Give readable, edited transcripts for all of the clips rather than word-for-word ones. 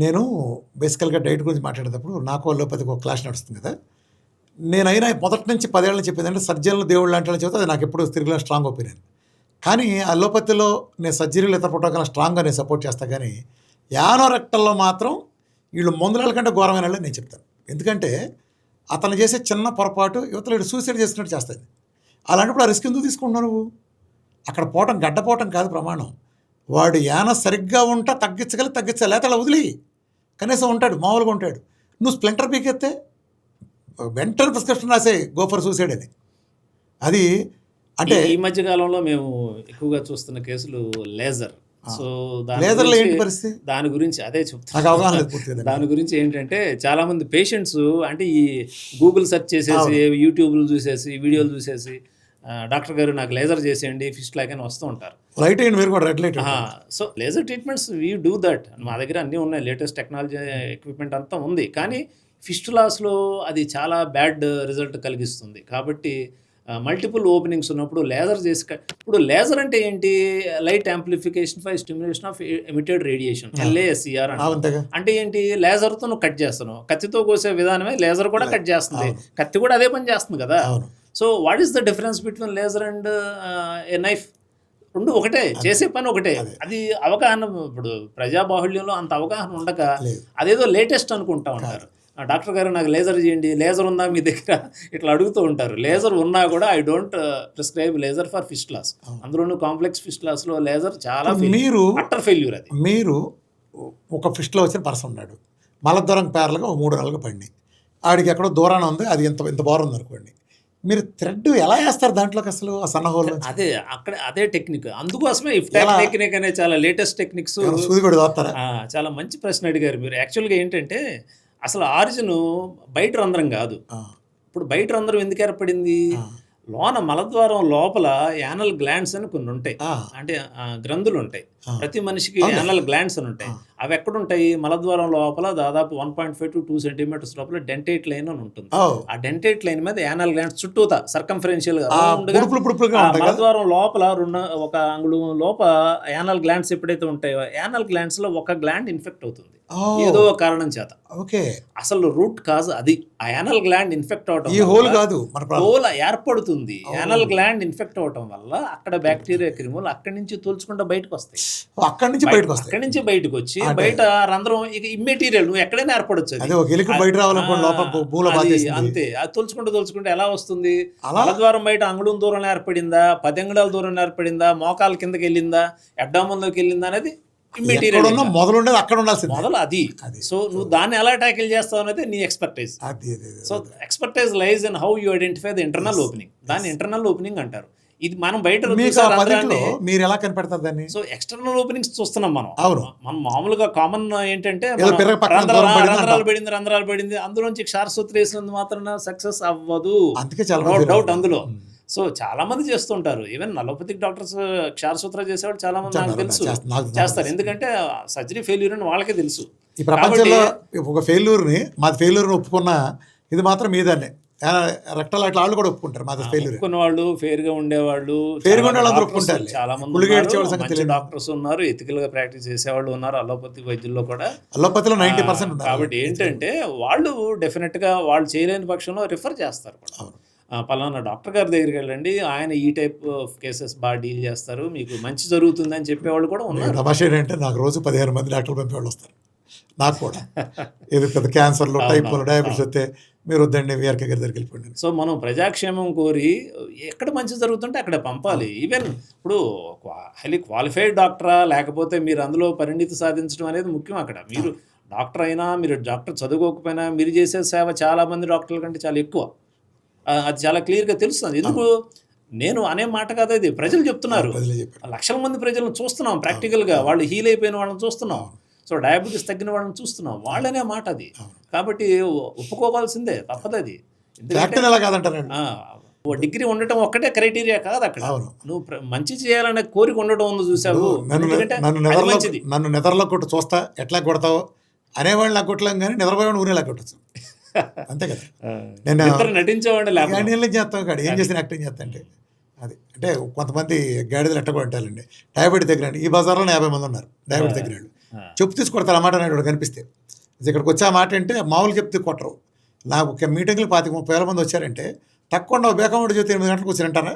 నేను బేసికల్గా డైట్ గురించి మాట్లాడేటప్పుడు నాకు అలోపతికి ఒక క్లాస్ నడుస్తుంది కదా. నేనైనా మొదటి నుంచి 10 ఏళ్ళ చెప్పింది అంటే సర్జన్లు దేవుళ్ళు లాంటి వాళ్ళు చెబితే అది నాకు ఎప్పుడు తిరిగిన స్ట్రాంగ్ ఒపీనియన్. కానీ అలోపతిలో నేను సర్జరీలు ఇతర ప్రోటోకాల్ స్ట్రాంగ్గా నేను సపోర్ట్ చేస్తాను. కానీ యానోరెక్టల్లో మాత్రం వీళ్ళు మందుల కంటే ఘోరమైన వాళ్ళని నేను చెప్తాను. ఎందుకంటే అతను చేసే చిన్న పొరపాటు యువతలు వీడు సూసైడ్ చేసినట్టు చేస్తుంది. అలాంటప్పుడు ఆ రిస్క్ ఎందుకు తీసుకుంటున్నావు నువ్వు? అక్కడ పోవటం గడ్డపోవటం కాదు ప్రమాణం. వాడు యాన సరిగ్గా ఉంటా తగ్గించాలి లేకపోతే అలా వదిలేయి. కనీసం ఉంటాడు, మామూలుగా ఉంటాడు. నువ్వు స్ప్లింటర్ పీకెత్తే వెంటనే ప్రిస్క్రిప్షన్ రాసే గోఫర్ సూసైడ్ అని. అది అంటే ఈ మధ్య కాలంలో మేము ఎక్కువగా చూస్తున్న కేసులు లేజర్. సో లేజర్లో ఏంటి పరిస్థితి? దాని గురించి అదే నాకు చెప్తాను. అవగాహన లేదు పూర్తిగా. దాని గురించి ఏంటంటే చాలా మంది పేషెంట్స్ అంటే ఈ గూగుల్ సెర్చ్ చేసేసి యూట్యూబ్లు చూసేసి వీడియోలు చూసేసి డాక్టర్ గారు నాకు లేజర్ చేసేయండి ఫిస్ట్ లాక్ అని వస్తూ ఉంటారు. రైట్ అయ్యింది మీరు కూడా red light. So laser treatments we do that. మా దగ్గర అన్నీ ఉన్నాయి, లేటెస్ట్ టెక్నాలజీ ఎక్విప్మెంట్ అంతా ఉంది. కానీ ఫిస్టులాస్లో అది చాలా బ్యాడ్ రిజల్ట్ కలిగిస్తుంది. కాబట్టి మల్టిపుల్ ఓపెనింగ్స్ ఉన్నప్పుడు లేజర్ చేసి ఇప్పుడు లేజర్ అంటే ఏంటి? Light amplification for stimulation of emitted radiation, LASER అంటే ఏంటి? లేజర్తో నువ్వు కట్ చేస్తున్నావు. కత్తితో కోసే విధానమే లేజర్ కూడా కట్ చేస్తుంది. కత్తి కూడా అదే పని చేస్తుంది కదా. So what is the difference between laser and A knife? రెండు ఒకటే, చేసే పని ఒకటే. అది అవగాహన, ఇప్పుడు ప్రజాబాహుళ్యంలో అంత అవగాహన ఉండక అదేదో లేటెస్ట్ అనుకుంటా ఉంటారు. డాక్టర్ గారు నాకు లేజర్ చేయండి, లేజర్ ఉందా మీ దగ్గర, ఇట్లా అడుగుతూ ఉంటారు. లేజర్ ఉన్నా కూడా I don't prescribe laser for fistulas. అందులోనూ కాంప్లెక్స్ ఫిస్టులాస్లో లేజర్ చాలా అట్టర్ ఫెయిల్యూర్. అది మీరు ఒక ఫిస్ట్లో వచ్చిన పర్సన్ ఉన్నాడు, మలద్వారం పేర్లుగా 3 నెలలుగా పడినాయి, ఆడికి ఎక్కడో దూరాన ఉంది, అది ఇంత బార్ ఉంది అనుకోండి, మీరు థ్రెడ్ ఎలా వేస్తారు దాంట్లోకి అసలు ఆ సన్న హోల్? అదే టెక్నిక్. అందుకోసమే ఇఫ్టాక్ టెక్నిక్ అనే చాలా లేటెస్ట్ టెక్నిక్స్. సూది కూడా దోస్తారా? చాలా మంచి ప్రశ్న అడిగారు మీరు. యాక్చువల్గా ఏంటంటే అసలు ఆరిజిన్ బయట రంధ్రం కాదు. ఇప్పుడు బయట రంధ్రం ఎందుకు ఏర్పడింది? లోన మలద్వారం లోపల యానల్ గ్లాండ్స్ అని కొన్ని ఉంటాయి, అంటే గ్రంథులు ఉంటాయి. ప్రతి మనిషికి యానల్ గ్లాండ్స్ అని ఉంటాయి. అవి ఎక్కడుంటాయి? మలద్వారం లోపల దాదాపు 1.5 to 2 సెంటీమీటర్స్ లోపల డెంటేట్ లైన్ అని ఉంటుంది. ఆ డెంటేట్ లైన్ మీద యానల్ గ్లాండ్స్ చుట్టూతా సర్కంఫరెన్షియల్ గా మలద్వారం లోపల ఒక అంగుళం లోపల యానల్ గ్లాండ్స్ ఎప్పుడైతే ఉంటాయో, యానల్ గ్లాండ్స్ లో ఒక గ్లాండ్ ఇన్ఫెక్ట్ అవుతుంది ఏదో ఒక కారణం చేత. అసలు రూట్ కాజ్ అది. ఆ యానల్ గ్లాండ్ ఇన్ఫెక్ట్ అవటం, హోల్ ఏర్పడుతుంది. యానల్ గ్లాండ్ ఇన్ఫెక్ట్ అవటం వల్ల అక్కడ బ్యాక్టీరియా క్రిములు అక్కడి నుంచి తోల్చుకుంటూ బయటకు వస్తాయి. అక్కడి నుంచి బయటకు వచ్చి బయట రంధ్రం ఇక ఇమ్మెటీరియల్ నువ్వు ఎక్కడైనా ఏర్పడొచ్చు. అంతే. అది తోల్చుకుంటూ ఎలా వస్తుంది? మలద్వారం బయట అంగుళం దూరం ఏర్పడిందా, 10 అంగుళాల దూరం ఏర్పడిందా, మోకాల కిందకి వెళ్ళిందా, అడ్డామంలోకి వెళ్ళిందా అనేది ఇమ్మెటీరియల్. మొదలు అది. సో నువ్వు దాన్ని ఎలా ట్యాకిల్ చేస్తావు అనేది నీ expertise. So expertise lies in how you identify the internal opening. దాన్ని ఇంటర్నల్ ఓపెనింగ్ అంటారు. ఇది మనం బయట మీరు ఎలా కనిపెడతారు దాన్ని? సో ఎక్స్టర్నల్ ఓపెనింగ్స్ చూస్తున్నాం మనం. మనం మామూలుగా కామన్ ఏంటంటే రంధ్రాలు పడింది అందులోంచి క్షారసూత్ర వేసినందు మాత్రం సక్సెస్ అవ్వదు, డౌట్ అందులో. సో చాలా మంది చేస్తుంటారు. ఈవెన్ అలోపతిక్ డాక్టర్స్ క్షారసూత్ర చేసేవాళ్ళు చాలా మంది నాకు తెలుసు చేస్తారు. ఎందుకంటే సర్జరీ ఫెయిల్యూర్ అని వాళ్ళకే తెలుసు. ఈ ప్రపంచంలో ఒక ఫెయిల్యూర్ని, మాది ఫెయిల్యూర్ని ఒప్పుకున్న ఇది మాత్రం మీదనే రెక్టల్ అట్లా వాళ్ళు కూడా ఒప్పుకుంటారు. మాది ఫెయిల్యూర్ ఒప్పుకున్న వాళ్ళు, ఫెయిర్ గా ఉండేవాళ్ళు చాలా మంది డాక్టర్స్ ఉన్నారు, ఎథికల్ గా ప్రాక్టీస్ చేసేవాళ్ళు ఉన్నారు అలోపతి వైద్యుల్లో కూడా. అలోపతిలో 90%. కాబట్టి ఏంటంటే వాళ్ళు డెఫినెట్ గా వాళ్ళు చేయలేని పక్షంలో రిఫర్ చేస్తారు. పలానా డాక్టర్ గారి దగ్గరికి వెళ్ళండి, ఆయన ఈ టైప్ ఆఫ్ కేసెస్ బాగా డీల్ చేస్తారు, మీకు మంచి జరుగుతుంది అని చెప్పేవాళ్ళు కూడా ఉన్నారు. తమాషా ఏంటంటే నాకు రోజు 15 మంది డాక్టర్లు పంపేవాళ్ళు వస్తారు. నాకు కూడా ఏదో పెద్ద క్యాన్సర్లు, టైప్లు, డయాబెటీస్ వస్తే మీరు వద్దండి వీఆర్కే గారి దగ్గరికి వెళ్ళిపోండి. సో మనం ప్రజాక్షేమం కోరి ఎక్కడ మంచి జరుగుతుంటే అక్కడ పంపాలి. ఈవెన్ ఇప్పుడు హైలీ క్వాలిఫైడ్ డాక్టరా లేకపోతే మీరు అందులో పరిణితి సాధించడం అనేది ముఖ్యం. అక్కడ మీరు డాక్టర్ అయినా, మీరు డాక్టర్ చదువుకోకపోయినా మీరు చేసే సేవ చాలా మంది డాక్టర్ల కంటే చాలా ఎక్కువ. అది చాలా క్లియర్గా తెలుస్తుంది. ఎందుకు నేను అనే మాట కాదు, అది ప్రజలు చెప్తున్నారు. లక్షల మంది ప్రజలను చూస్తున్నాం ప్రాక్టికల్గా, వాళ్ళు హీల్ అయిపోయిన వాళ్ళని చూస్తున్నాం. సో డయాబెటీస్ తగ్గిన వాళ్ళని చూస్తున్నాం, వాళ్ళనే మాట అది. కాబట్టి ఒప్పుకోవాల్సిందే, తప్పదు అది. డిగ్రీ ఉండటం ఒక్కటే క్రైటీరియా కాదు అక్కడ. నువ్వు మంచి చేయాలనే కోరిక ఉండటం ఉంది, చూసావు. నన్ను నిద్రలో కొట్టు చూస్తా ఎట్లా కొడతావు అనేవాళ్ళు నాకు కొట్టలేం, కానీ నిద్రపోయి ఊరే ఇలా కొట్టచ్చు. అంతే కదా. నేను నటించేవాడిని చేస్తాను కాదు, ఏం చేసిన యాక్టింగ్ చేస్తా అంటే అది అంటే కొంతమంది గాడిదలు ఎట్టగా ఉంటారండి. డయాబెటిక్ దగ్గర ఈ బజార్లో 50 మంది ఉన్నారు డయాబెటిక్ దగ్గర వాళ్ళు. చెప్పు తీసి కొడతారు ఆ మాట అనేవాడు కనిపిస్తే. ఇక్కడికి వచ్చే ఆ మాట అంటే మామూలు చెప్తే కొట్టరు. నాకు ఒక మీటింగ్లు 25-30 మంది వచ్చారంటే తక్కువ బేకమ్మడి చేతి 8 గంటలకు వచ్చి అంటారా?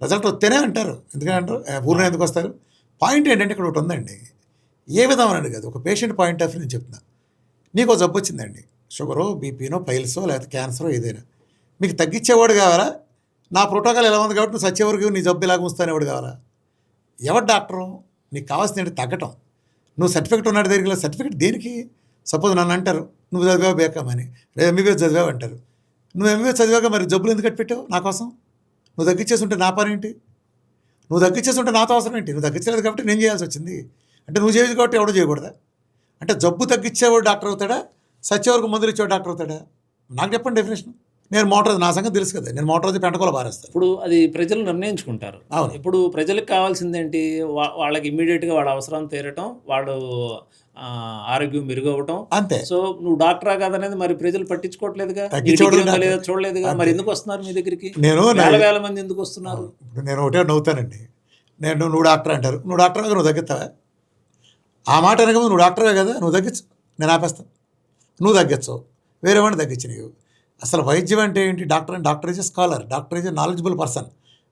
రిజల్ట్ వస్తేనే అంటారు. ఎందుకని అంటారు? ఊరిలో ఎందుకు వస్తారు? పాయింట్ ఏంటంటే ఇక్కడ ఒకటి ఉందండి. ఏ విధమనండి కాదు, ఒక పేషెంట్ పాయింట్ ఆఫ్ వ్యూ నేను చెప్తున్నా. నీకు జబ్బు వచ్చిందండి, షుగరో బీపీనో పైల్సో లేకపోతే క్యాన్సరో ఏదైనా, మీకు తగ్గించేవాడు కావాలా? నా ప్రోటోకాల్ ఎలా ఉంది కాబట్టి నువ్వు సచ్చేవరకు నీ జబ్బు ఇలాగ ఉంచుతానేవాడు కావాలా? ఎవరు డాక్టరు? నీకు కావాల్సింది ఏంటి? తగ్గటం. నువ్వు సర్టిఫికెట్ ఉన్నాడు దగ్గర, సర్టిఫికెట్ దేనికి? సపోజ్ నన్ను అంటారు నువ్వు చదివావు బేకమని, రేపు ఎంబీబీఎస్ చదివావు అంటారు. నువ్వు ఎంబీబీఎస్ చదివాక మరి జబ్బులు ఎందుకు కట్టిపెట్టావు నా కోసం? నువ్వు తగ్గించేసి ఉంటే నా పని ఏంటి? నువ్వు తగ్గించేసి ఉంటే నాతో అవసరం ఏంటి? నువ్వు తగ్గించలేదు కాబట్టి నేను చేయాల్సి వచ్చింది. అంటే నువ్వు చేయదు కాబట్టి ఎవడో చేయకూడదా? అంటే జబ్బు తగ్గించేవాడు డాక్టర్ అవుతాడా, సచ్చే వరకు మందులు ఇచ్చేవాడు డాక్టర్ అవుతాడా? నాకు చెప్పండి డెఫినేషన్. నేను మోటార్, నా సంగతి తెలుసు కదా, నేను మోటార్ పెంటకోల పారేస్తాను. ఇప్పుడు అది ప్రజలు నిర్ణయించుకుంటారు. అవును. ఇప్పుడు ప్రజలకు కావాల్సిందేంటి? వాళ్ళకి ఇమ్మీడియట్గా వాళ్ళ అవసరం తీరటం, వాళ్ళు ఆరోగ్యం మెరుగవటం అంతే. సో నువ్వు డాక్టరా కాదనేది మరి ప్రజలు పట్టించుకోవట్లేదుగా, తగ్గించేవాడు డిగ్రీ ఉందా డాక్టర్. లేదా చూడలేదుగా. మరి ఎందుకు వస్తున్నారు మీ దగ్గరికి? నేను వేల మంది ఎందుకు వస్తున్నారు? ఇప్పుడు నేను ఒకటే నవ్వుతానండి. నువ్వు డాక్టర్ అంటారు, నువ్వు డాక్టర్ నువ్వు తగ్గిస్తావా? ఆ మాట అనక నువ్వు డాక్టరే కదా, నువ్వు తగ్గించు, నేను ఆపేస్తాను. నువ్వు తగ్గించవు, వేరే వాడిని తగ్గించు. నీవు అసలు వైద్యం అంటే ఏంటి? Doctor is a scholar, doctor is a knowledgeable person,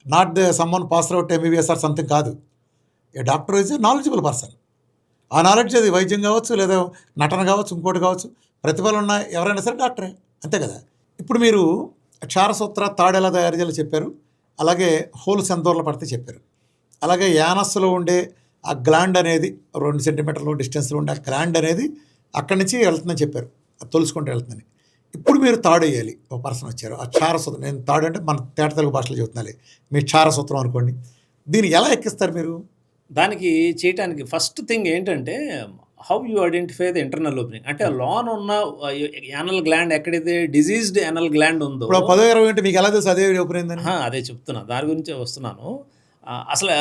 not the common pass out MBBS or something కాదు. A doctor is a knowledgeable person. ఆ నాలెడ్జ్ అది వైద్యం కావచ్చు, లేదా నటన కావచ్చు, ఇంకోటి కావచ్చు, ప్రతిభలు ఉన్న ఎవరైనా సరే డాక్టరే, అంతే కదా. ఇప్పుడు మీరు క్షారసూత్ర తాడు ఎలా తయారు చేయాలో చెప్పారు, అలాగే హోల్స్ ఎంత దూరంలో పడితే చెప్పారు, అలాగే యానస్లో ఉండే ఆ గ్లాండ్ అనేది 2 సెంటీమీటర్ల డిస్టెన్స్లో ఉండే ఆ గ్లాండ్ అనేది అక్కడి నుంచి వెళ్తుందని చెప్పారు, అది తొలుచుకుంటూ వెళ్తుందని. ఇప్పుడు మీరు తాడు వేయాలి. ఒక పర్సన్ వచ్చారు, ఆ క్షారసూత్రం, నేను తాడు అంటే మన తేట తెలుగు భాషలో చెబుతున్నాను, మీ క్షారసూత్రం అనుకోండి, దీన్ని ఎలా ఎక్కిస్తారు మీరు? దానికి చేయటానికి ఫస్ట్ థింగ్ ఏంటంటే how you identify the internal opening. అంటే లోన్ ఉన్న యానల్ గ్లాండ్ ఎక్కడైతే డిజీజ్డ్ యానల్ గ్లాండ్ ఉందో, ఇప్పుడు 10-20 అంటే మీకు ఎలా తెలుసు అదే ఓపెన్ అయిందని? అదే చెప్తున్నా, దాని గురించే వస్తున్నాను. అసలు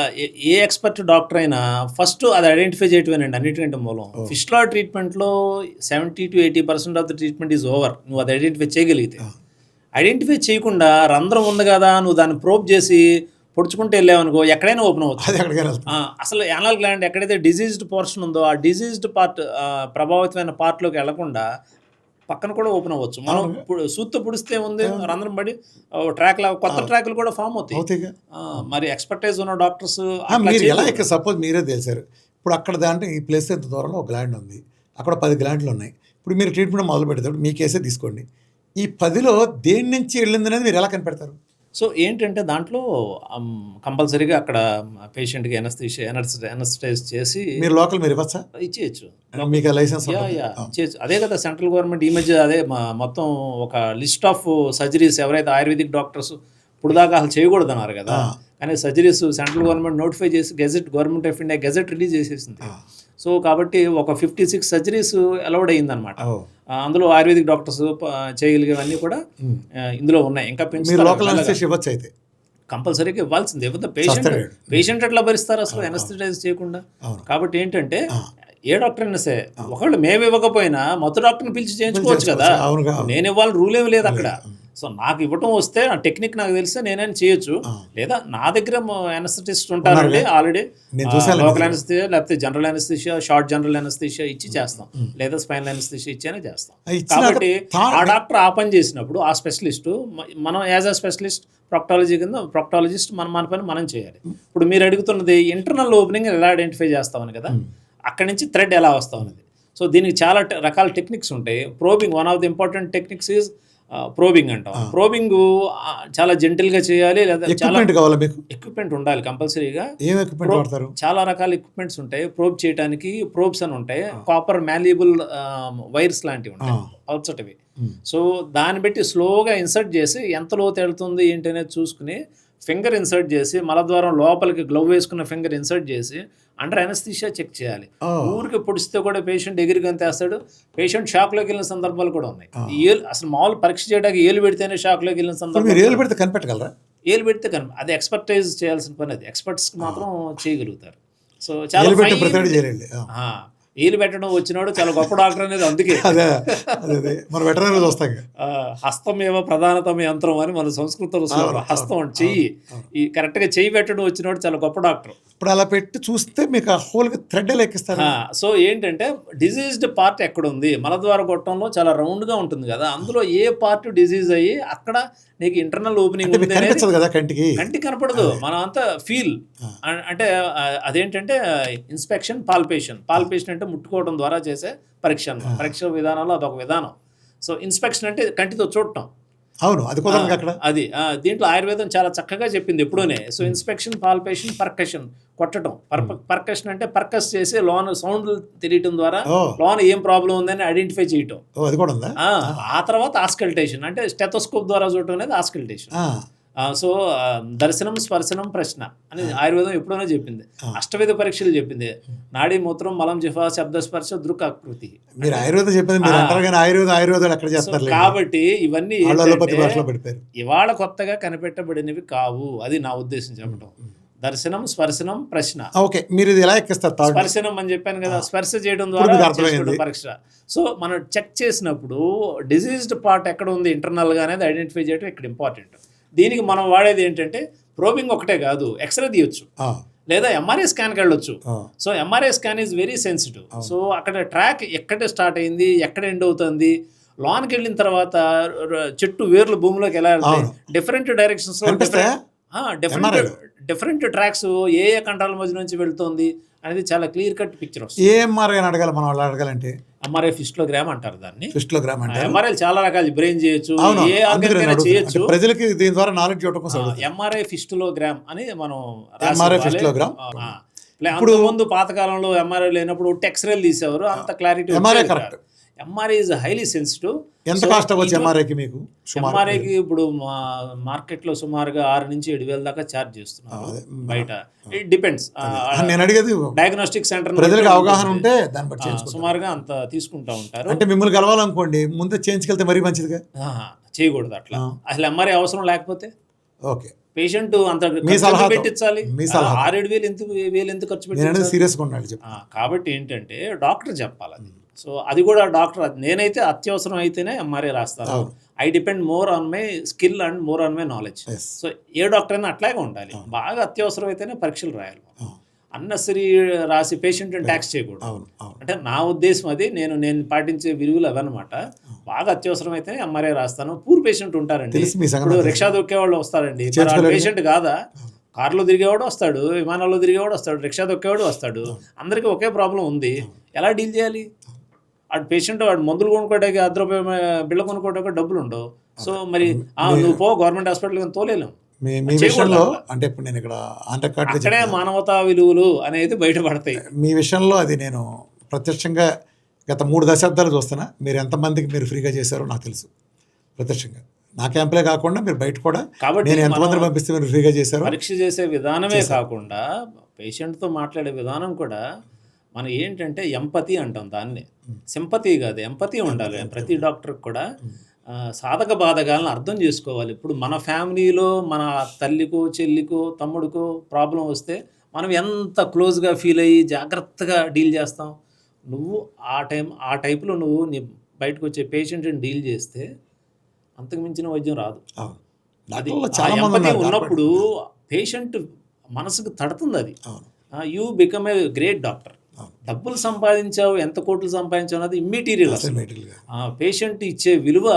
ఏ ఎక్స్పర్ట్ డాక్టర్ అయినా ఫస్ట్ అది ఐడెంటిఫై చేయటమేనండి అన్నిటికంటే మూలం. ఫిస్టులా ట్రీట్మెంట్లో 70-80% of the treatment is over. నువ్వు అది ఐడెంటిఫై చేయగలిగితే. ఐడెంటిఫై చేయకుండా రంధ్రం ఉంది కదా, నువ్వు దాన్ని ప్రోబ్ చేసి పొడుచుకుంటూ వెళ్ళావనుకో ఎక్కడైనా ఓపెన్ అవుతుంది. అసలు యానల్ గ్లాండ్ ఎక్కడైతే డిజీజ్డ్ పోర్షన్ ఉందో ఆ డిజీజ్డ్ పార్ట్, ప్రభావితమైన పార్ట్లోకి వెళ్లకుండా పక్కన కూడా ఓపెన్ అవ్వచ్చు. మనం సూత్తో పుడిస్తే ఉంది రంధ్రం పడి ట్రాక్ లాగా కొత్త ట్రాక్లు కూడా ఫామ్ అవుతాయి. మరి ఎక్స్పర్టైజ్ ఉన్న డాక్టర్స్ ఎలా సపోజ్ మీరే తెలిసారు, ఇప్పుడు అక్కడ దాంట్లో ఈ ప్లేస్ ఎంత దూరంలో ఒక గ్లాండ్ ఉంది, అక్కడ 10 గ్లాండ్లు ఉన్నాయి. ఇప్పుడు మీరు ట్రీట్మెంట్ మొదలు పెడతాడు, మీ కేసే తీసుకోండి, ఈ 10లో దేని నుంచి వెళ్ళింది అనేది మీరు ఎలా కనిపెడతారు? సో ఏంటంటే దాంట్లో కంపల్సరీగా అక్కడ పేషెంట్కి ఎనస్థైజ్ చేసి మీరు లోకల్ మీరు ఇవ్వచ్చా? ఇచ్చేయచ్చు, మీకు లైసెన్స్ ఇచ్చేయచ్చు. అదే కదా సెంట్రల్ గవర్నమెంట్ ఈ మధ్య అదే మొత్తం ఒక లిస్ట్ ఆఫ్ సర్జరీస్ ఎవరైతే ఆయుర్వేదిక్ డాక్టర్స్ ఇప్పుడు దాకా అసలు చేయకూడదు అన్నారు కదా, కానీ సర్జరీస్ సెంట్రల్ గవర్నమెంట్ నోటిఫై చేసి gazette, government of India gazette release చేసేసింది. సో కాబట్టి ఒక 56 సర్జరీస్ అలౌడ్ అయ్యిందనమాట. అందులో ఆయుర్వేదిక్ డాక్టర్స్ చేయగలిగేవన్నీ కూడా ఇందులో ఉన్నాయి. ఇంకా పెంచుతారు, కంపల్సరీగా ఇవ్వాల్సిందే. పేషెంట్ ఎట్లా భరిస్తారు అసలు ఎనస్థెటైజ్ చేయకుండా? కాబట్టి ఏంటంటే ఏ డాక్టర్ అయినా సరే, ఒకళ్ళు మేము ఇవ్వకపోయినా మొత్తం డాక్టర్ని పిలిచి చేయించుకోవచ్చు కదా. నేను ఇవ్వాలని రూల్ ఏమి లేదు అక్కడ. సో నాకు ఇవ్వటం వస్తే ఆ టెక్నిక్ నాకు తెలిస్తే నేనైనా చేయొచ్చు. లేదా నా దగ్గర ఎనస్థెటిస్ట్ ఉంటారండి ఆల్రెడీ, లోకల్ ఎనస్థిషియా లేకపోతే general anaesthesia, short general anaesthesia ఇచ్చి చేస్తాం, లేదా స్పైనల్ ఎనస్థిషియా ఇచ్చి చేస్తాం. కాబట్టి ఆ డాక్టర్ ఆ పని చేసినప్పుడు ఆ స్పెషలిస్టు, మనం యాజ్ అ స్పెషలిస్ట్ ప్రాక్టాలజిస్ట్ మన పని మనం చేయాలి. ఇప్పుడు మీరు అడుగుతున్నది ఇంటర్నల్ ఓపెనింగ్ ఎలా ఐడెంటిఫై చేస్తామని కదా, అక్కడి నుంచి థ్రెడ్ ఎలా వస్తాం అనేది. సో దీనికి చాలా రకాల టెక్నిక్స్ ఉంటాయి. Probing one of the important techniques is probing అంటాం. ప్రోబింగ్ చాలా జెంటిల్గా చేయాలి, లేదా చాలా ఎక్విప్మెంట్ ఉండాలి కంపల్సరీగా. చాలా రకాల ఎక్విప్మెంట్స్ ఉంటాయి ప్రోబ్ చేయడానికి. ప్రోబ్స్ అని ఉంటాయి, కాపర్ మ్యాల్యబుల్ వైర్స్ లాంటివి ఉంటాయి, పల్చటివి. సో దాన్ని బట్టి స్లోగా ఇన్సర్ట్ చేసి ఎంత లోతు వెళ్తుంది ఏంటి అనేది చూసుకుని ఫింగర్ ఇన్సర్ట్ చేసి మలద్వారం లోపలికి గ్లవ్ వేసుకున్న ఫింగర్ ఇన్సర్ట్ చేసి అండర్ ఎనస్థీషియా చెక్ చేయాలి. ఊరికి పొడిస్తే కూడా పేషెంట్ ఎగిరిగంతేస్తాడు. పేషెంట్ షాక్లోకి వెళ్ళిన సందర్భాలు కూడా ఉన్నాయి. అసలు మామూలు పరీక్ష చేయడానికి ఏలు పెడితేనే షాక్లోకి వెళ్ళిన సందర్భాలు. ఏలు పెడితే కనిపెట్టగలరా? ఏలు పెడితే అది ఎక్స్పర్టైజ్ చేయాల్సిన పని, అది ఎక్స్పర్ట్స్కి మాత్రం చేయగలుగుతారు. సో చాలా ఏలు పెట్టడం వచ్చినాడు చాలా గొప్ప డాక్టర్ అనేది అందుకే. అదే అదే మన వెటర్నరీ చూస్తాం ఇక. హస్తమేవ ప్రధానతమ యంత్రం అని మన సంస్కృతంలో శ్లోకం. హస్తం అంటే చెయ్యి, ఈ కరెక్ట్గా చెయ్యి పెట్టడం వచ్చినాడు చాలా గొప్ప డాక్టర్. ఇప్పుడు అలా పెట్టి చూస్తే మీకు ఆ హోల్కి థ్రెడ్ లెక్కిస్తారు. సో ఏంటంటే డిజీజ్డ్ పార్ట్ ఎక్కడ ఉంది, మలద్వార గొట్టంలో చాలా రౌండ్గా ఉంటుంది కదా, అందులో ఏ పార్ట్ డిజీజ్ అయ్యి అక్కడ నీకు ఇంటర్నల్ ఓపెనింగ్ ఉంది అనేది కనిపించదు కదా కంటికి. కంటికి కనపడదు, మనం అంతా ఫీల్ అంటే అదేంటంటే ఇన్స్పెక్షన్, పాల్పేషన్ అంటే ముట్టుకోవడం ద్వారా చేసే పరీక్ష అన్నమాట. పరీక్ష విధానంలో అదొక విధానం. సో ఇన్స్పెక్షన్ అంటే కంటితో చూడటం. అవును, అది కుదరదు అక్కడ. అది దీంట్లో ఆయుర్వేదం చాలా చక్కగా చెప్పింది ఎప్పుడూనే. సో ఇన్స్పెక్షన్, పాల్పేషన్, పర్కషన్ కొట్టడం. పర్కషన్ అంటే పర్కస్ చేసి లోన సౌండ్ తెలియటం ద్వారా లోన ఏం ప్రాబ్లం ఉందని ఐడెంటిఫై చేయటం. అది కూడా ఉందా? ఆ తర్వాత ఆస్కల్టేషన్ అంటే స్టెథోస్కోప్ ద్వారా చూడటం అనేది ఆస్కల్టేషన్. సో దర్శనం, స్పర్శనం, ప్రశ్న అని ఆయుర్వేదం ఎప్పుడైనా చెప్పింది. అష్టవిధ పరీక్షలు చెప్పింది. నాడీ, మూత్రం, మలం, జిహ్వ, శబ్ద, స్పర్శ, దృక్, ఆకృతి. మీరు ఆయుర్వేదం చెప్పింది మీరు అంటారు కానీ ఆయుర్వేదం ఎక్కడ చేస్తారు కాబట్టి ఇవన్నీ పెడతారు. ఇవాళ కొత్తగా కనిపెట్టబడినవి కావు, అది నా ఉద్దేశం చెప్పడం. దర్శనం, స్పర్శనం, ప్రశ్న. ఓకే, మీరు ఇది ఎలా ఎక్కిస్తారు? స్పర్శనం అని చెప్పాను కదా, స్పర్శ చేయడం ద్వారా పరీక్ష. సో మనం చెక్ చేసినప్పుడు డిజీజ్డ్ పార్ట్ ఎక్కడ ఉంది ఇంటర్నల్ గా అనేది ఐడెంటిఫై చేయడం ఇక్కడ ఇంపార్టెంట్. దీనికి మనం వాడేది ఏంటంటే ప్రోబింగ్ ఒకటే కాదు, ఎక్స్రే తీయొచ్చు లేదా ఎంఆర్ఐ స్కాన్కి వెళ్ళొచ్చు. So MRI scan is very sensitive. So అక్కడ ట్రాక్ ఎక్కడ స్టార్ట్ అయింది, ఎక్కడ ఎండ్ అవుతుంది, లోన్కి వెళ్ళిన తర్వాత చెట్టు వేర్లు భూమిలోకి ఎలా వెళ్తాయి, డిఫరెంట్ డైరెక్షన్స్ లో డిఫరెంట్ ట్రాక్స్ ఏ కంట్రాల మధ్య నుంచి వెళ్తుంది అనేది చాలా క్లియర్ కట్ పిక్చర్ వస్తుంది. ఏ ఎంఆర్ఐ అడగాలి మనం వాళ్ళు అడగాలంటే? ఎంఆర్ఐ ఫిస్టోగ్రామ్ అంటారు దాన్ని. ఫిస్టోగ్రామ్ అంటే ఎంఆర్ఐ చాలా రకాలు, బ్రెయిన్ చేయొచ్చు, ఏ ఆర్గన్ చేయొచ్చు. ప్రజలకి దీని ద్వారా నాలెడ్జ్ ఇవ్వడం కోసం ఎంఆర్ఐ ఫిస్టోగ్రామ్ అని మనం ఎంఆర్ఐ ఫిస్టోగ్రామ్. ఇప్పుడు ముందు పాతకాలంలో ఎంఆర్ఐ లేనప్పుడు ఎక్స్రేలు తీసేవారు, అంత clarity. MRI correct. MRI is highly sensitive. ఎంత కాస్ట్ అవ్వచ్చు ఎంఆర్ఐకి మీకు? ఎంఆర్ఐకి ఇప్పుడు మార్కెట్లో సుమారుగా 6 నుంచి 7,000 దాకా ఛార్జ్ చేస్తున్నారు బయట. It depends. నేను అడిగేది డయాగ్నోస్టిక్ సెంటర్ ప్రజలకు అవగాహన ఉంటే దాన్ని బట్టి సుమారుగా అంత తీసుకుంటా ఉంటారు. అంటే మిమ్మల్ని కలవాలనుకోండి, ముందే చేయించుకెళ్తే మరీ మంచిదిగా. చేయకూడదు అట్లా. అసలు ఎంఆర్ఐ అవసరం లేకపోతే ఓకే, పేషెంట్ అంత పెట్టించాలి. 6,000-7,000 ఎంత ఖర్చు పెట్టి సీరియస్గా ఉండాలి. కాబట్టి ఏంటంటే డాక్టర్ చెప్పాలి అది. సో అది కూడా డాక్టర్, నేనైతే అత్యవసరం అయితేనే ఎంఆర్ఐ రాస్తాను. I depend more on my skill and more on my knowledge. So A doctor అయినా అట్లాగే ఉండాలి. బాగా అత్యవసరం అయితేనే పరీక్షలు రాయాలి. అన్నెసరీ రాసి పేషెంట్ ట్యాక్స్ చేయకూడదు. అంటే నా ఉద్దేశం అది. నేను పాటించే విలువలు అవన్నమాట. బాగా అత్యవసరం అయితే ఎంఆర్ఐ రాస్తాను. పూర్ పేషెంట్ ఉంటారండి, ఇప్పుడు రిక్షా దొక్కేవాళ్ళు వస్తారండి, పేషెంట్ కాదా, కారులో తిరిగేవాడు వస్తాడు, విమానాల్లో తిరిగేవాడు వస్తాడు, రిక్షా దొక్కేవాడు వస్తాడు, అందరికీ ఒకే ప్రాబ్లం ఉంది. ఎలా డీల్ చేయాలి? వాడు పేషెంట్, వాడు మందులు కొనుక్కోవడానికి ₹10 బిళ్ళ కొనుక్కోవడానికి డబ్బులు ఉండవు. సో మరి నువ్వు పో గవర్నమెంట్ హాస్పిటల్ కానీ తోలేలేం. మీ విషయంలో అంటే ఇప్పుడు నేను ఇక్కడ అక్కడే మానవతా విలువలు అనేది బయటపడతాయి. మీ విషయంలో అది నేను ప్రత్యక్షంగా గత 3 దశాబ్దాలు చూస్తున్నా. మీరు ఎంతమందికి మీరు ఫ్రీగా చేశారో నాకు తెలుసు ప్రత్యక్షంగా. నా క్యాంపులే కాకుండా మీరు బయట కూడా నేను ఎంతమందిని పంపిస్తే మీరు ఫ్రీగా చేశారు. పరీక్ష చేసే విధానమే కాకుండా పేషెంట్తో మాట్లాడే విధానం కూడా మనం ఏంటంటే ఎంపతి అంటాం దాన్ని. సింపతి కాదు, ఎంపతి ఉండాలి ప్రతి డాక్టర్కి కూడా. సాధక బాధకాలను అర్థం చేసుకోవాలి. ఇప్పుడు మన ఫ్యామిలీలో మన తల్లికో, చెల్లికో, తమ్ముడికో ప్రాబ్లం వస్తే మనం ఎంత క్లోజ్గా ఫీల్ అయ్యి జాగ్రత్తగా డీల్ చేస్తాం. నువ్వు ఆ టైప్లో నువ్వు నీ బయటకు వచ్చే పేషెంట్ని డీల్ చేస్తే అంతకు మించిన వైద్యం రాదు. అది ఎంపతి ఉన్నప్పుడు పేషెంట్ మనసుకు తడుతుంది. అది you become a great doctor. డబ్బులు సంపాదించావు, ఎంత కోట్లు సంపాదించావు అన్నది ఇమ్మెటీరియల్. అసలు పేషెంట్ ఇచ్చే విలువ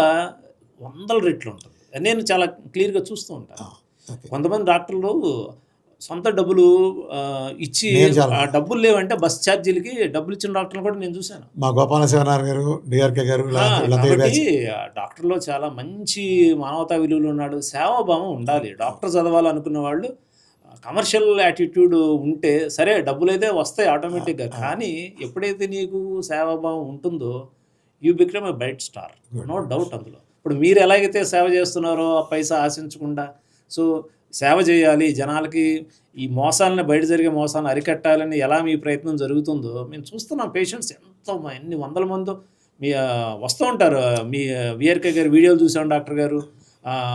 100 రెట్లు ఉంటుంది. నేను చాలా క్లియర్గా చూస్తూ ఉంటాను. కొంతమంది డాక్టర్లు సొంత డబ్బులు ఇచ్చి డబ్బులు లేవంటే బస్ ఛార్జీలకి డబ్బులు ఇచ్చిన డాక్టర్లు కూడా నేను చూశాను. మా గోపాల శివనారాయణ గారు, డిఆర్కే గారు. కాబట్టి డాక్టర్లో చాలా మంచి మానవతా విలువలు ఉన్నాడు, సేవాభావం ఉండాలి. డాక్టర్ చదవాలనుకున్న వాళ్ళు కమర్షియల్ యాటిట్యూడ్ ఉంటే సరే, డబ్బులు అయితే వస్తాయి ఆటోమేటిక్గా. కానీ ఎప్పుడైతే నీకు సేవాభావం ఉంటుందో you become a bright star, no doubt అందులో. ఇప్పుడు మీరు ఎలాగైతే సేవ చేస్తున్నారో ఆ పైసా ఆశించకుండా, సో సేవ చేయాలి జనాలకి, ఈ మోసాలని, బయట జరిగే మోసాలను అరికట్టాలని ఎలా మీ ప్రయత్నం జరుగుతుందో మేము చూస్తున్నాం. పేషెంట్స్ ఎన్ని 100 మంది మీ వస్తూ ఉంటారు. మీ విఆర్కే గారి వీడియోలు చూసాం డాక్టర్ గారు,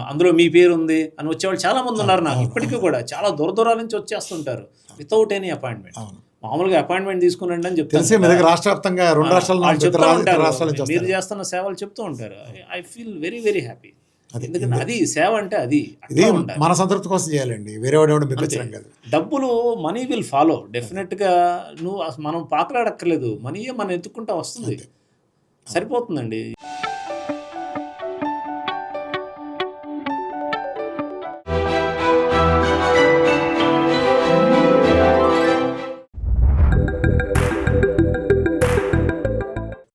అందులో మీ పేరు ఉంది అని వచ్చేవాళ్ళు చాలామంది ఉన్నారు. నాకు ఇప్పటికీ కూడా చాలా దూర నుంచి వచ్చేస్తుంటారు వితౌట్ ఎనీ అపాయింట్మెంట్. మామూలుగా అపాయింట్మెంట్ తీసుకునండి అని చెప్తాను తెలిసి మీ దగ్గర రాష్ట్ర వ్యాప్తంగా 2 రాష్ట్రాల వాళ్ళు నుంచి, చెప్తూ ఇతర ఉంటారు రాష్ట్రాల నుంచి మీరు వస్తారు. చేస్తున్న సేవలు చెప్తూ ఉంటారు. I feel very very happy. అది ఎందుకంటే అది సేవ అంటే అది ఇది అట్లా ఉండాలి. మన సంతృప్తి కోసం చేయాలండి, వేరే వాడు ఎవడు మిగిలించడం కాదు. డబ్బులు మనీ విల్ ఫాలో డెఫినెట్గా. మనం పాకలాడక్కర్లేదు, మనీయే మనం ఎత్తుకుంటా వస్తుంది, సరిపోతుందండి.